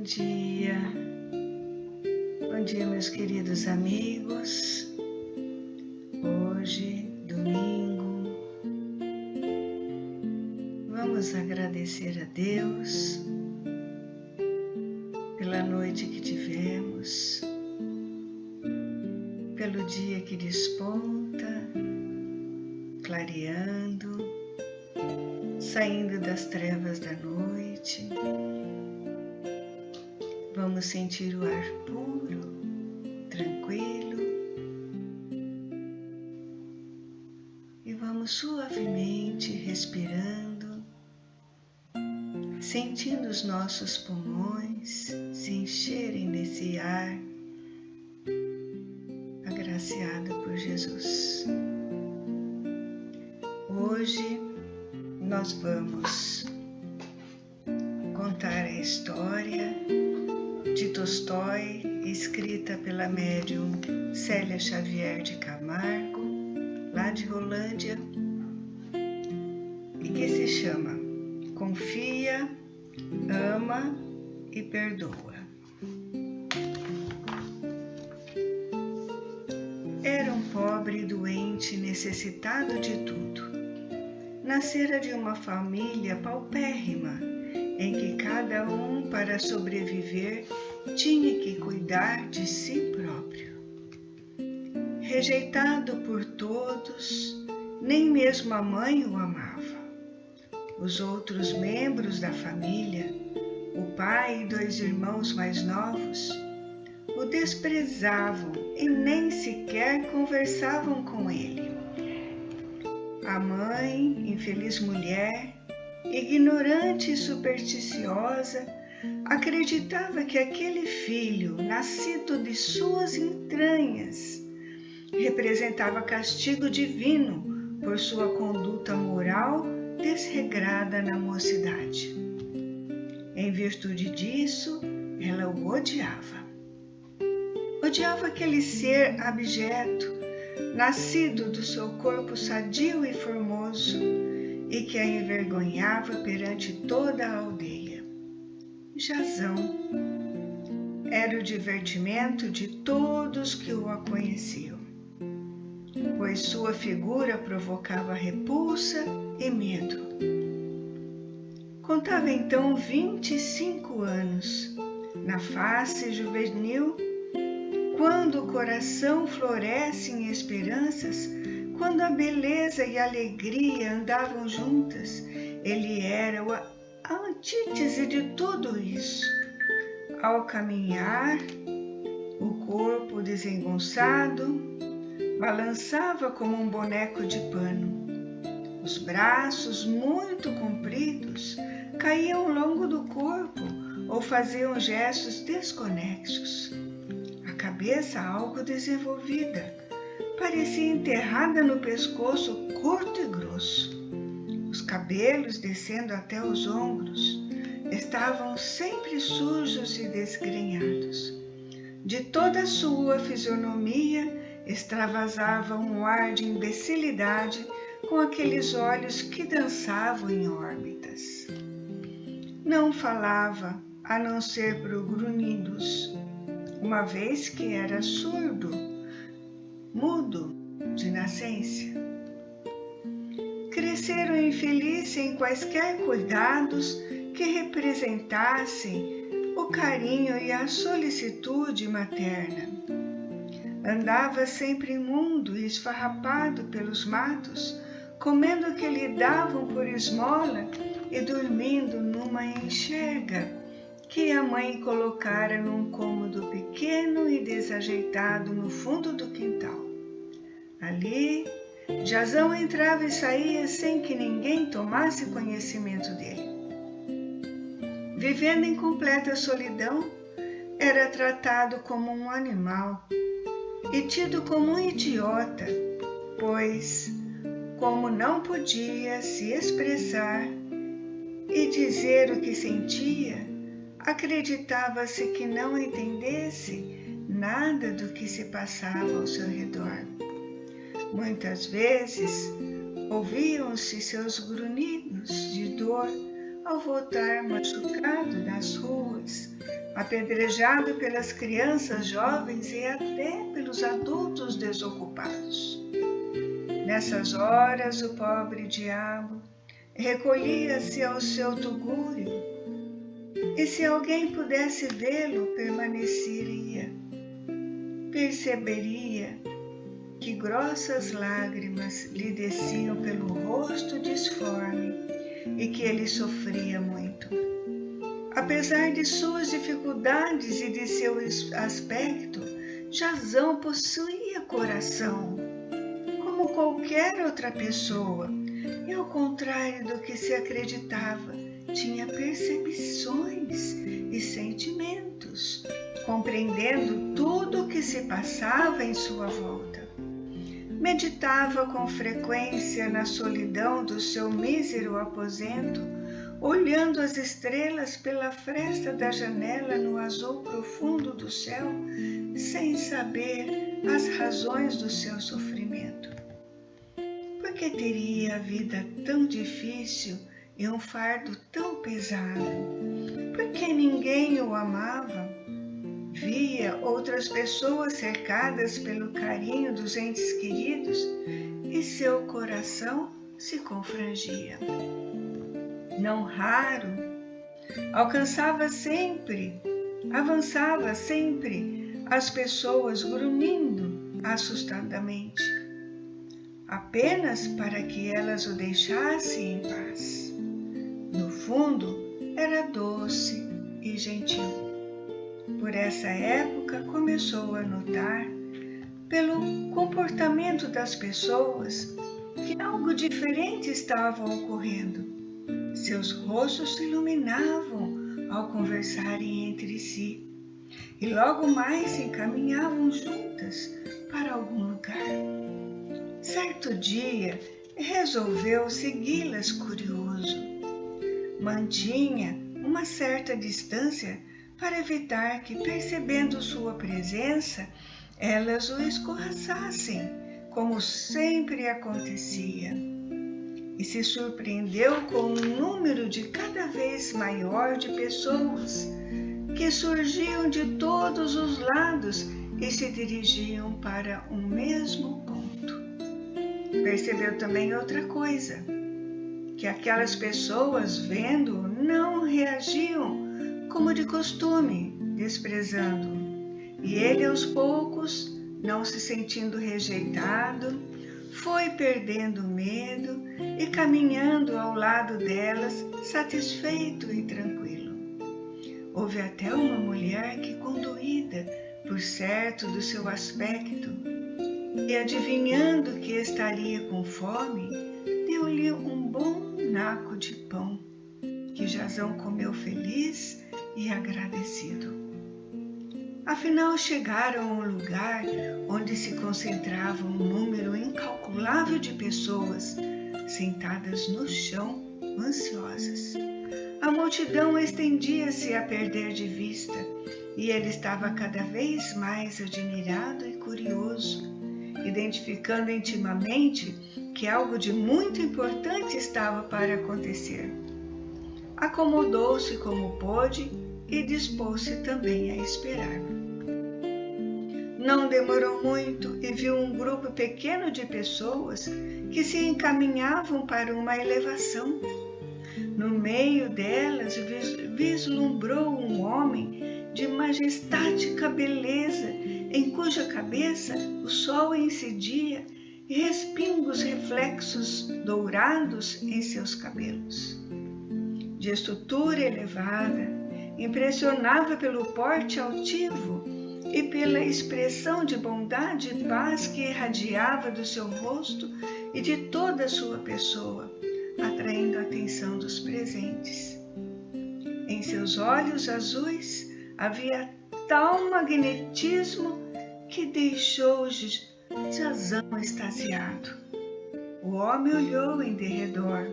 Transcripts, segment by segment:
dia, meus queridos amigos. Hoje, domingo, vamos agradecer a Deus pela noite que tivemos, pelo dia que desponta, clareando, saindo das trevas da noite. Vamos sentir o ar puro, tranquilo, e vamos suavemente respirando, sentindo os nossos pulmões se encherem desse ar agraciado por Jesus. Hoje nós vamos contar a história de Tolstói, escrita pela médium Célia Xavier de Camargo, lá de Rolândia, e que se chama Confia, Ama e Perdoa. Era um pobre doente necessitado de tudo. Nascera de uma família paupérrima, em que cada um, para sobreviver, tinha que cuidar de si próprio. Rejeitado por todos, nem mesmo a mãe o amava. Os outros membros da família, o pai e 2 irmãos mais novos, o desprezavam e nem sequer conversavam com ele. A mãe, infeliz mulher, ignorante e supersticiosa, acreditava que aquele filho, nascido de suas entranhas, representava castigo divino por sua conduta moral desregrada na mocidade. Em virtude disso, ela o odiava. Odiava aquele ser abjeto, nascido do seu corpo sadio e formoso, e que a envergonhava perante toda a aldeia. Jazão era o divertimento de todos que o conheciam, pois sua figura provocava repulsa e medo. Contava então 25 anos, na face juvenil, quando o coração floresce em esperanças, quando a beleza e a alegria andavam juntas. Ele era a antítese de tudo isso. Ao caminhar, o corpo desengonçado balançava como um boneco de pano. Os braços, muito compridos, caíam ao longo do corpo ou faziam gestos desconexos. A cabeça, algo desenvolvida, parecia enterrada no pescoço curto e grosso. Os cabelos, descendo até os ombros, estavam sempre sujos e desgrenhados. De toda a sua fisionomia extravasava um ar de imbecilidade, com aqueles olhos que dançavam em órbitas. Não falava, a não ser por grunhidos, uma vez que era surdo, mudo de nascença. Cresceram infeliz sem quaisquer cuidados que representassem o carinho e a solicitude materna. Andava sempre imundo e esfarrapado pelos matos, comendo o que lhe davam por esmola e dormindo numa enxerga que a mãe colocara num cômodo pequeno e desajeitado no fundo do quintal. Ali, Jazão entrava e saía sem que ninguém tomasse conhecimento dele. Vivendo em completa solidão, era tratado como um animal e tido como um idiota, pois, como não podia se expressar e dizer o que sentia, acreditava-se que não entendesse nada do que se passava ao seu redor. Muitas vezes ouviam-se seus grunhidos de dor ao voltar machucado das ruas, apedrejado pelas crianças jovens e até pelos adultos desocupados. Nessas horas, o pobre diabo recolhia-se ao seu tugúrio, e se alguém pudesse vê-lo, perceberia que grossas lágrimas lhe desciam pelo rosto disforme e que ele sofria muito. Apesar de suas dificuldades e de seu aspecto, Jasão possuía coração, como qualquer outra pessoa, e ao contrário do que se acreditava, tinha percepções e sentimentos, compreendendo tudo o que se passava em sua volta. Meditava com frequência na solidão do seu mísero aposento, olhando as estrelas pela fresta da janela no azul profundo do céu, sem saber as razões do seu sofrimento. Por que teria a vida tão difícil e um fardo tão pesado? Por que ninguém o amava? Via outras pessoas cercadas pelo carinho dos entes queridos e seu coração se confrangia. Não raro, avançava sempre as pessoas grunhindo assustadamente, apenas para que elas o deixassem em paz. No fundo, era doce e gentil. Por essa época, começou a notar, pelo comportamento das pessoas, que algo diferente estava ocorrendo. Seus rostos se iluminavam ao conversarem entre si, e logo mais se encaminhavam juntas para algum lugar. Certo dia, resolveu segui-las curioso. Mantinha uma certa distância para evitar que, percebendo sua presença, elas o escorraçassem, como sempre acontecia. E se surpreendeu com um número de cada vez maior de pessoas que surgiam de todos os lados e se dirigiam para um mesmo ponto. Percebeu também outra coisa, que aquelas pessoas, vendo-o, não reagiam como de costume, desprezando-o. E ele, aos poucos, não se sentindo rejeitado, foi perdendo o medo e caminhando ao lado delas, satisfeito e tranquilo. Houve até uma mulher que, conduída por certo do seu aspecto e adivinhando que estaria com fome, deu-lhe um bom naco de pão, que Jasão comeu feliz e agradecido. Afinal, chegaram a um lugar onde se concentrava um número incalculável de pessoas sentadas no chão, ansiosas. A multidão estendia-se a perder de vista e ele estava cada vez mais admirado e curioso, identificando intimamente que algo de muito importante estava para acontecer. Acomodou-se como pôde e dispôs-se também a esperar. Não demorou muito e viu um grupo pequeno de pessoas que se encaminhavam para uma elevação. No meio delas vislumbrou um homem de majestática beleza, em cuja cabeça o sol incidia e respingos reflexos dourados em seus cabelos. De estrutura elevada, impressionava pelo porte altivo e pela expressão de bondade e paz que irradiava do seu rosto e de toda a sua pessoa, atraindo a atenção dos presentes. Em seus olhos azuis havia tal magnetismo que deixou Jasão extasiado. O homem olhou em derredor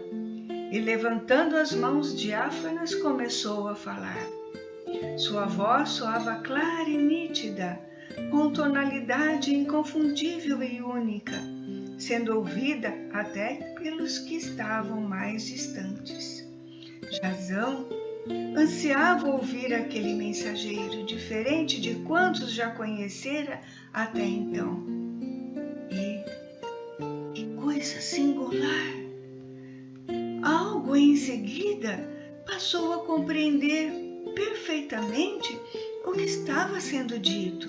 e, levantando as mãos diáfanas, começou a falar. Sua voz soava clara e nítida, com tonalidade inconfundível e única, sendo ouvida até pelos que estavam mais distantes. Jasão Ansiava ouvir aquele mensageiro, diferente de quantos já conhecera até então. E que coisa singular! Algo em seguida passou a compreender perfeitamente o que estava sendo dito,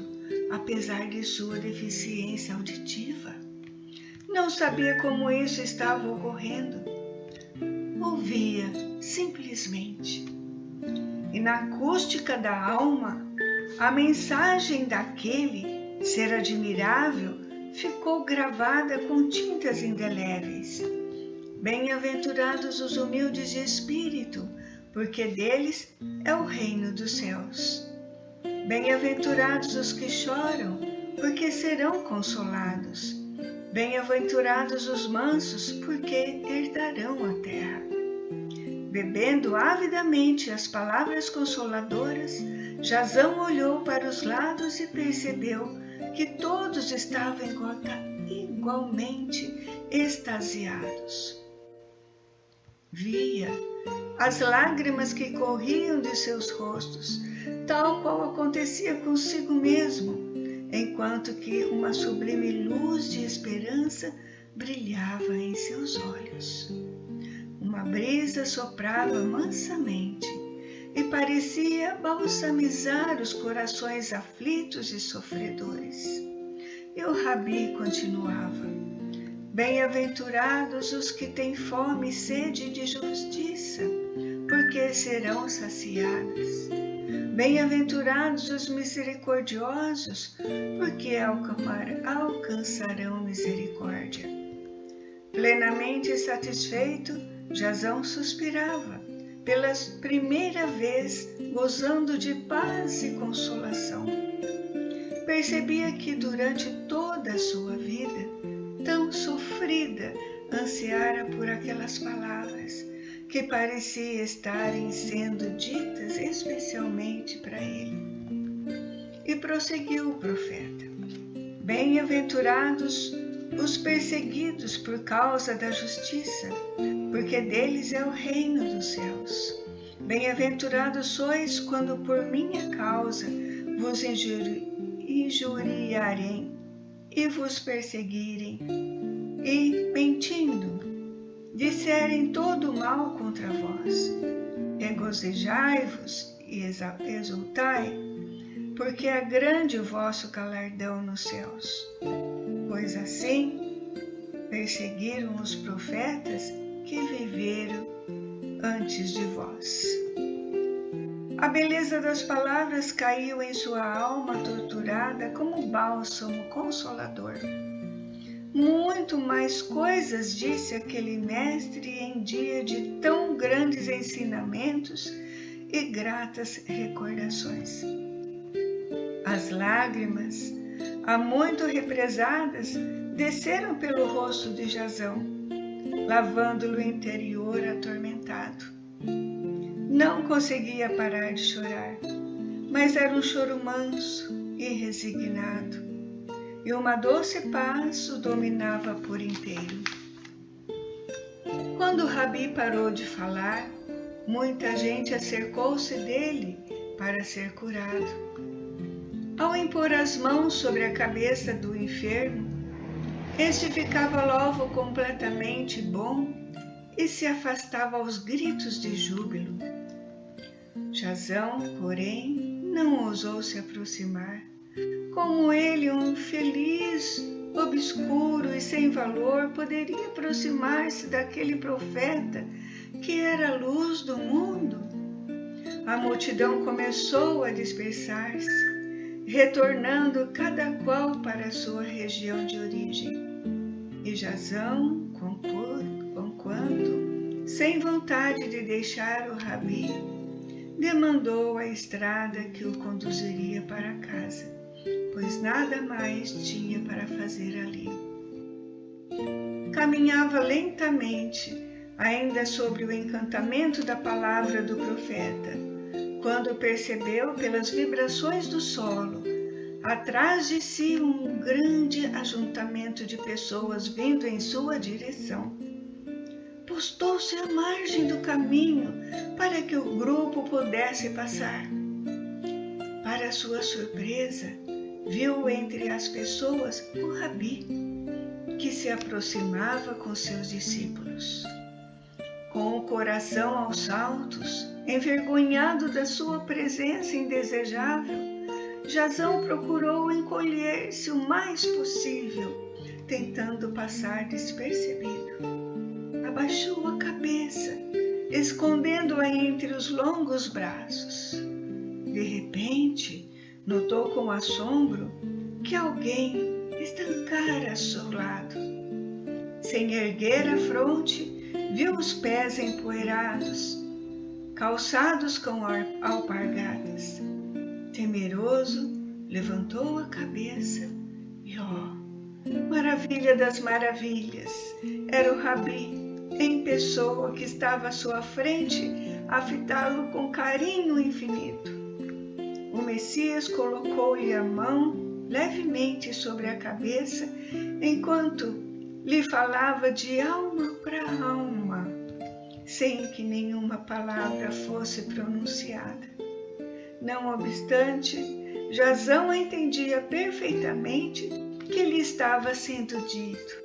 apesar de sua deficiência auditiva. Não sabia como isso estava ocorrendo. Ouvia simplesmente. E na acústica da alma, a mensagem daquele ser admirável ficou gravada com tintas indeléveis. Bem-aventurados os humildes de espírito, porque deles é o reino dos céus. Bem-aventurados os que choram, porque serão consolados. Bem-aventurados os mansos, porque herdarão a terra. Bebendo avidamente as palavras consoladoras, Jazão olhou para os lados e percebeu que todos estavam igualmente extasiados. Via as lágrimas que corriam de seus rostos, tal qual acontecia consigo mesmo, enquanto que uma sublime luz de esperança brilhava em seus olhos. Uma brisa soprava mansamente e parecia balsamizar os corações aflitos e sofredores. E o Rabi continuava: Bem-aventurados os que têm fome e sede de justiça, porque serão saciados. Bem-aventurados os misericordiosos, porque alcançarão misericórdia. Plenamente satisfeito, Jazão suspirava, pela primeira vez gozando de paz e consolação. Percebia que durante toda a sua vida, tão sofrida, ansiara por aquelas palavras que pareciam estarem sendo ditas especialmente para ele. E prosseguiu o profeta: Bem-aventurados os perseguidos por causa da justiça, porque deles é o reino dos céus. Bem-aventurados sois quando por minha causa vos injuriarem e vos perseguirem, e, mentindo, disserem todo mal contra vós. Regozijai-vos e exultai, porque é grande o vosso galardão nos céus. Pois assim perseguiram os profetas que viveram antes de vós. A beleza das palavras caiu em sua alma torturada como bálsamo consolador. Muito mais coisas disse aquele mestre em dia de tão grandes ensinamentos e gratas recordações. As lágrimas, há muito represadas, desceram pelo rosto de Jazão, lavando-lhe o interior atormentado. Não conseguia parar de chorar, mas era um choro manso e resignado, e uma doce paz o dominava por inteiro. Quando o Rabi parou de falar, muita gente acercou-se dele para ser curado. Ao impor as mãos sobre a cabeça do enfermo, este ficava logo completamente bom e se afastava aos gritos de júbilo. Jazão, porém, não ousou se aproximar. Como ele, um feliz, obscuro e sem valor, poderia aproximar-se daquele profeta que era a luz do mundo? A multidão começou a dispersar-se, retornando cada qual para a sua região de origem. E Jazão, conquanto, sem vontade de deixar o Rabi, demandou a estrada que o conduziria para casa, pois nada mais tinha para fazer ali. Caminhava lentamente, ainda sobre o encantamento da palavra do profeta, quando percebeu pelas vibrações do solo, atrás de si, um grande ajuntamento de pessoas vindo em sua direção. recostou-se à margem do caminho para que o grupo pudesse passar. Para sua surpresa, viu entre as pessoas o Rabi, que se aproximava com seus discípulos. Com o coração aos saltos, envergonhado da sua presença indesejável, Jasão procurou encolher-se o mais possível, tentando passar despercebido. Abaixou a cabeça, escondendo-a entre os longos braços. De repente, notou com assombro que alguém estancara ao seu lado. Sem erguer a fronte, viu os pés empoeirados, calçados com alpargatas. Temeroso, levantou a cabeça e, maravilha das maravilhas, era o Rabi em pessoa que estava à sua frente a fitá-lo com carinho infinito. O Messias colocou-lhe a mão levemente sobre a cabeça enquanto lhe falava de alma para alma, sem que nenhuma palavra fosse pronunciada. Não obstante, Jasão entendia perfeitamente que lhe estava sendo dito: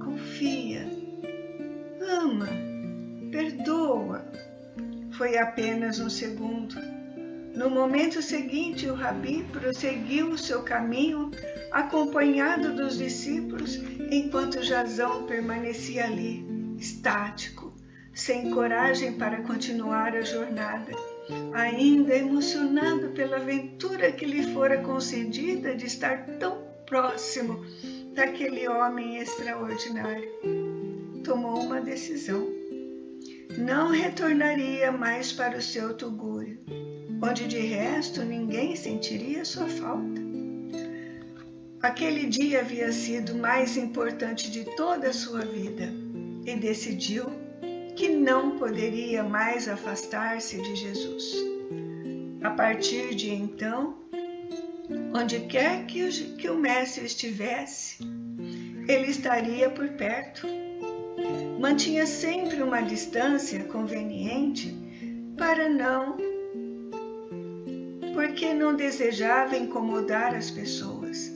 confia, ama, perdoa. Foi apenas um segundo. No momento seguinte, o Rabi prosseguiu o seu caminho, acompanhado dos discípulos, enquanto Jasão permanecia ali, estático, sem coragem para continuar a jornada, ainda emocionado pela aventura que lhe fora concedida de estar tão próximo daquele homem extraordinário. Tomou uma decisão. Não retornaria mais para o seu tugúrio, onde de resto ninguém sentiria sua falta. Aquele dia havia sido o mais importante de toda a sua vida e decidiu que não poderia mais afastar-se de Jesus. A partir de então, onde quer que o Mestre estivesse, ele estaria por perto. Mantinha sempre uma distância conveniente porque não desejava incomodar as pessoas,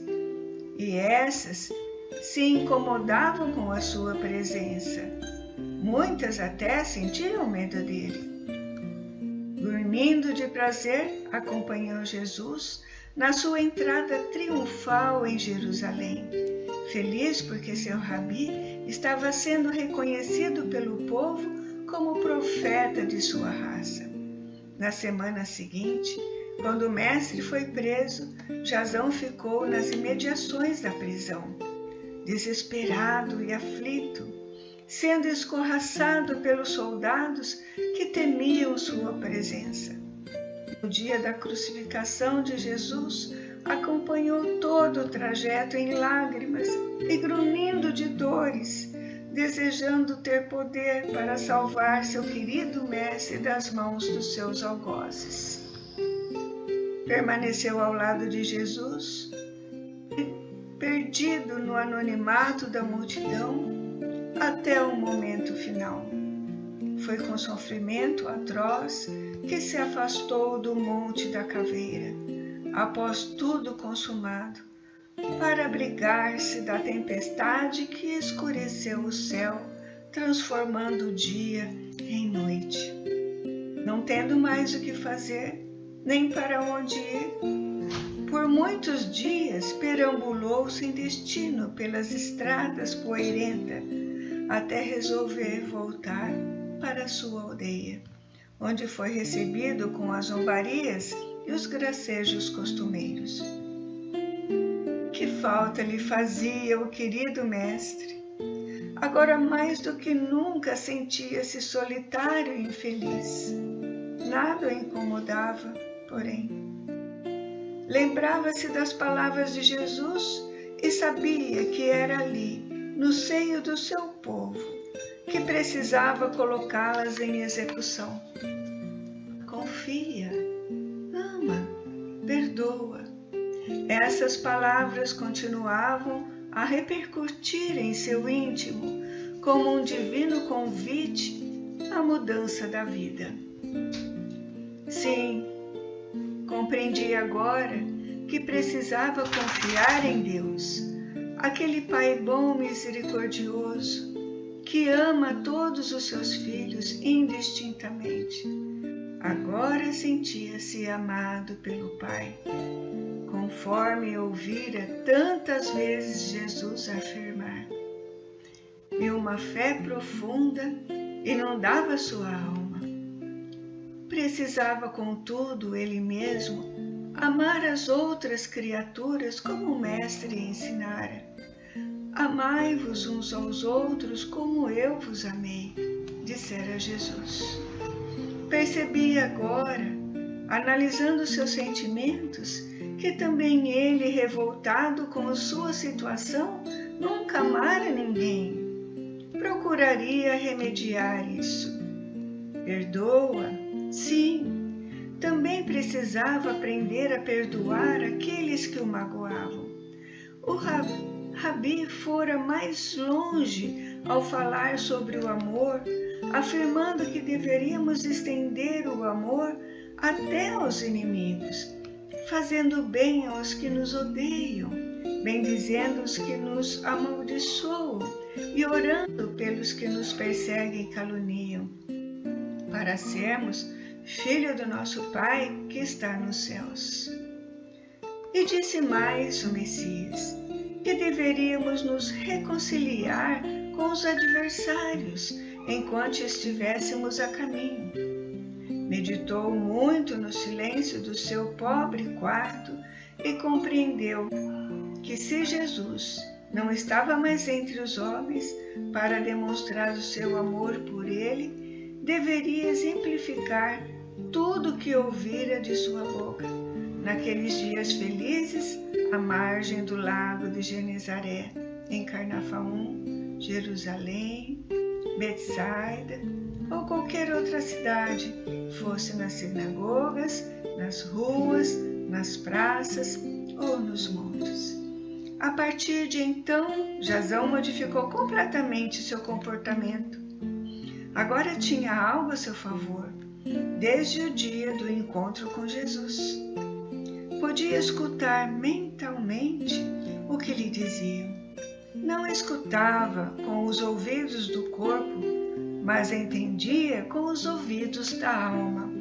e essas se incomodavam com a sua presença. Muitas até sentiam medo dele. Dormindo de prazer, acompanhou Jesus na sua entrada triunfal em Jerusalém, feliz porque seu Rabi estava sendo reconhecido pelo povo como profeta de sua raça. Na semana seguinte, quando o mestre foi preso, Jasão ficou nas imediações da prisão, desesperado e aflito, sendo escorraçado pelos soldados que temiam sua presença. No dia da crucificação de Jesus, acompanhou todo o trajeto em lágrimas e grunhindo de dores, desejando ter poder para salvar seu querido mestre das mãos dos seus algozes. Permaneceu ao lado de Jesus, perdido no anonimato da multidão, até o momento final. Foi com sofrimento atroz que se afastou do Monte da Caveira, após tudo consumado, para abrigar-se da tempestade que escureceu o céu, transformando o dia em noite. Não tendo mais o que fazer, nem para onde ir, por muitos dias perambulou sem destino pelas estradas poeirentas, até resolver voltar para sua aldeia, onde foi recebido com as zombarias e os gracejos costumeiros. Que falta lhe fazia o querido mestre! Agora mais do que nunca sentia-se solitário e infeliz. Nada o incomodava, porém. Lembrava-se das palavras de Jesus e sabia que era ali, no seio do seu povo, que precisava colocá-las em execução. Confia, ama, perdoa. Essas palavras continuavam a repercutir em seu íntimo, como um divino convite à mudança da vida. Sim, compreendi agora que precisava confiar em Deus, aquele Pai bom e misericordioso, que ama todos os seus filhos indistintamente. Agora sentia-se amado pelo Pai, conforme ouvira tantas vezes Jesus afirmar. E uma fé profunda inundava sua alma. Precisava, contudo, ele mesmo amar as outras criaturas como o Mestre ensinara. Amai-vos uns aos outros como eu vos amei, dissera Jesus. Percebi agora, analisando seus sentimentos, que também ele, revoltado com sua situação, nunca amara ninguém. Procuraria remediar isso. Perdoa? Sim. Também precisava aprender a perdoar aqueles que o magoavam. O Rabi fora mais longe ao falar sobre o amor, afirmando que deveríamos estender o amor até aos inimigos, fazendo bem aos que nos odeiam, bendizendo os que nos amaldiçoam e orando pelos que nos perseguem e caluniam, para sermos filho do nosso Pai que está nos céus. E disse mais o Messias, que deveríamos nos reconciliar com os adversários enquanto estivéssemos a caminho. Meditou muito no silêncio do seu pobre quarto e compreendeu que se Jesus não estava mais entre os homens para demonstrar o seu amor por ele, deveria exemplificar tudo o que ouvira de sua boca naqueles dias felizes à margem do lago de Genezaré, em Carnafaum, Jerusalém, Betsaida ou qualquer outra cidade, fosse nas sinagogas, nas ruas, nas praças ou nos montes. A partir de então, Jasão modificou completamente seu comportamento. Agora tinha algo a seu favor, desde o dia do encontro com Jesus. Podia escutar mentalmente o que lhe diziam. Não escutava com os ouvidos do corpo, mas entendia com os ouvidos da alma.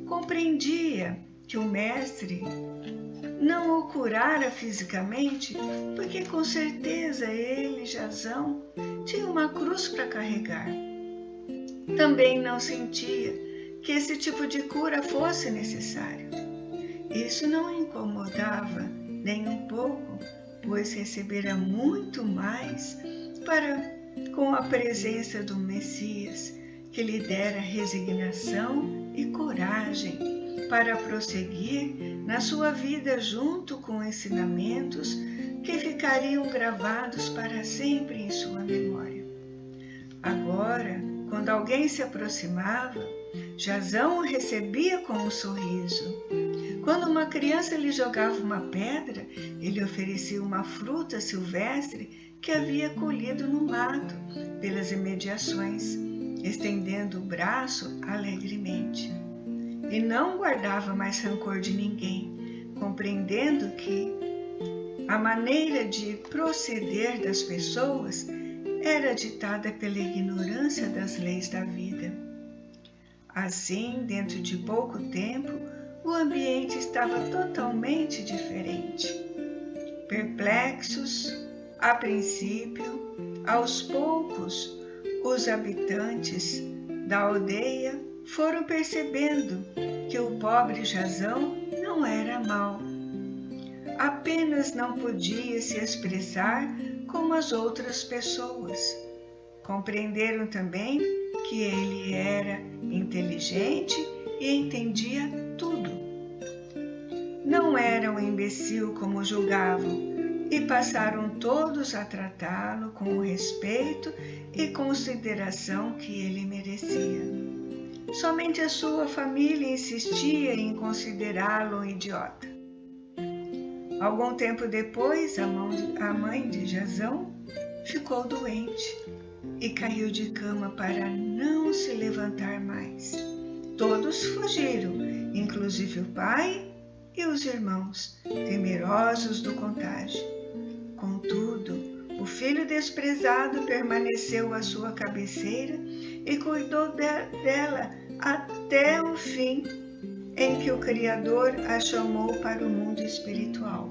Compreendia que o Mestre não o curara fisicamente, porque com certeza ele, Jasão, tinha uma cruz para carregar. Também não sentia que esse tipo de cura fosse necessário. Isso não o incomodava nem um pouco, pois recebera muito mais com a presença do Messias, que lhe dera resignação e coragem para prosseguir na sua vida junto com ensinamentos que ficariam gravados para sempre em sua memória. Agora, quando alguém se aproximava, Jasão o recebia com um sorriso. Quando uma criança lhe jogava uma pedra, ele oferecia uma fruta silvestre que havia colhido no mato, pelas imediações, estendendo o braço alegremente. E não guardava mais rancor de ninguém, compreendendo que a maneira de proceder das pessoas era ditada pela ignorância das leis da vida. Assim, dentro de pouco tempo, o ambiente estava totalmente diferente. Perplexos, a princípio, aos poucos, os habitantes da aldeia foram percebendo que o pobre Jasão não era mau. Apenas não podia se expressar como as outras pessoas. Compreenderam também que ele era inteligente e entendia tudo. Não era um imbecil como julgavam, e passaram todos a tratá-lo com o respeito e consideração que ele merecia. Somente a sua família insistia em considerá-lo um idiota. Algum tempo depois, a mãe de Jasão ficou doente. e caiu de cama para não se levantar mais. Todos fugiram, inclusive o pai e os irmãos, temerosos do contágio. Contudo, o filho desprezado permaneceu à sua cabeceira e cuidou dela até o fim em que o Criador a chamou para o mundo espiritual.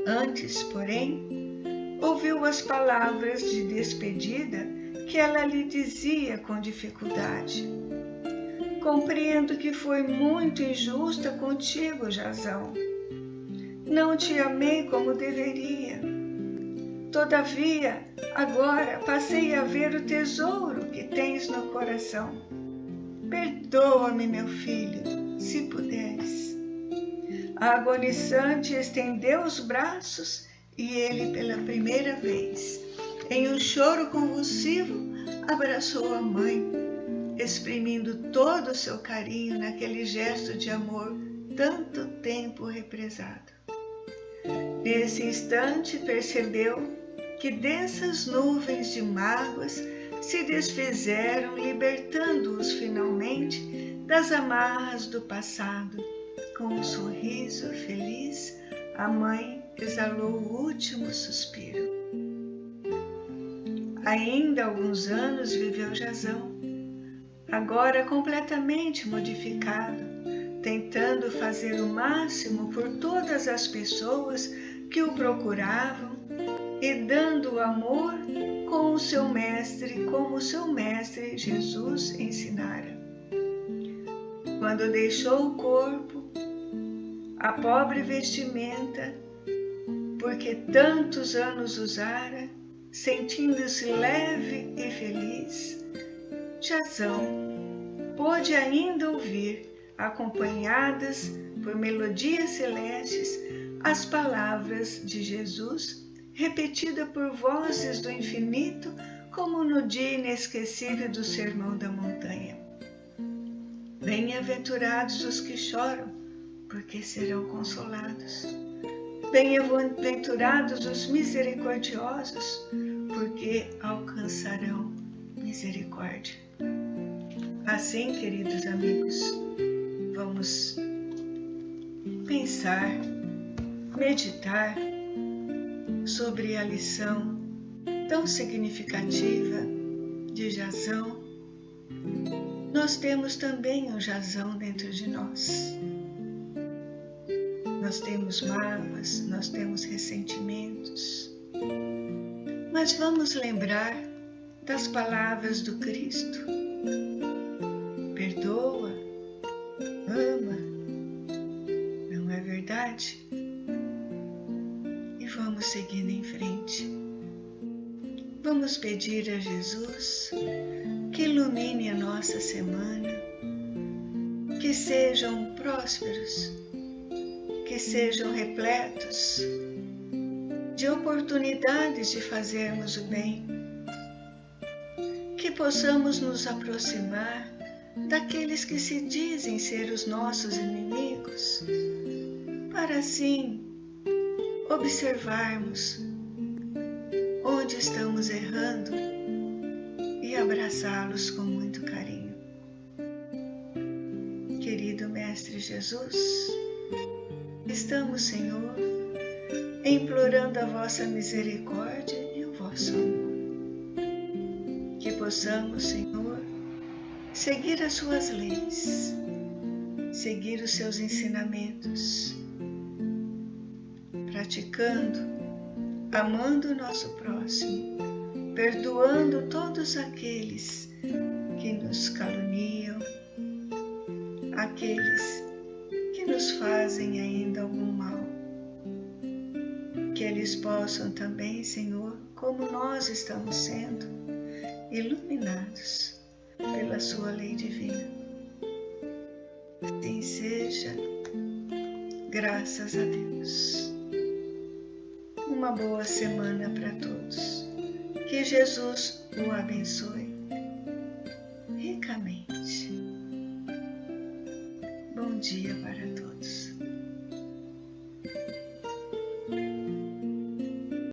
Antes, porém, ouviu as palavras de despedida que ela lhe dizia com dificuldade. Compreendo que foi muito injusta contigo, Jazão. Não te amei como deveria. Todavia, agora passei a ver o tesouro que tens no coração. Perdoa-me, meu filho, se puderes. A agonizante estendeu os braços e ele, pela primeira vez, em um choro convulsivo, abraçou a mãe, exprimindo todo o seu carinho naquele gesto de amor tanto tempo represado. Nesse instante percebeu que densas nuvens de mágoas se desfizeram, libertando-os finalmente das amarras do passado. Com um sorriso feliz, a mãe exalou o último suspiro. Ainda alguns anos viveu Jazão, agora completamente modificado, tentando fazer o máximo por todas as pessoas que o procuravam e dando amor como seu mestre Jesus ensinara. Quando deixou o corpo, a pobre vestimenta, porque tantos anos usara, sentindo-se leve e feliz, Jazão pôde ainda ouvir, acompanhadas por melodias celestes, as palavras de Jesus, repetida por vozes do infinito, como no dia inesquecível do Sermão da Montanha. Bem-aventurados os que choram, porque serão consolados. Bem-aventurados os misericordiosos, porque alcançarão misericórdia. Assim, queridos amigos, vamos pensar, meditar sobre a lição tão significativa de Jazão. Nós temos também um Jazão dentro de nós. Nós temos mágoas, nós temos ressentimentos. Mas vamos lembrar das palavras do Cristo. Perdoa, ama, não é verdade? E vamos seguindo em frente. Vamos pedir a Jesus que ilumine a nossa semana, que sejam prósperos, que sejam repletos de oportunidades de fazermos o bem, que possamos nos aproximar daqueles que se dizem ser os nossos inimigos, para assim observarmos onde estamos errando e abraçá-los com muito carinho. Querido Mestre Jesus, estamos, Senhor, implorando a vossa misericórdia e o vosso amor. Que possamos, Senhor, seguir as suas leis, seguir os seus ensinamentos, praticando, amando o nosso próximo, perdoando todos aqueles que nos caluniam, aqueles que nos fazem ainda algum mal. Que eles possam também, Senhor, como nós estamos sendo, iluminados pela sua lei divina. Assim seja, graças a Deus. Uma boa semana para todos. Que Jesus o abençoe ricamente. Bom dia para todos.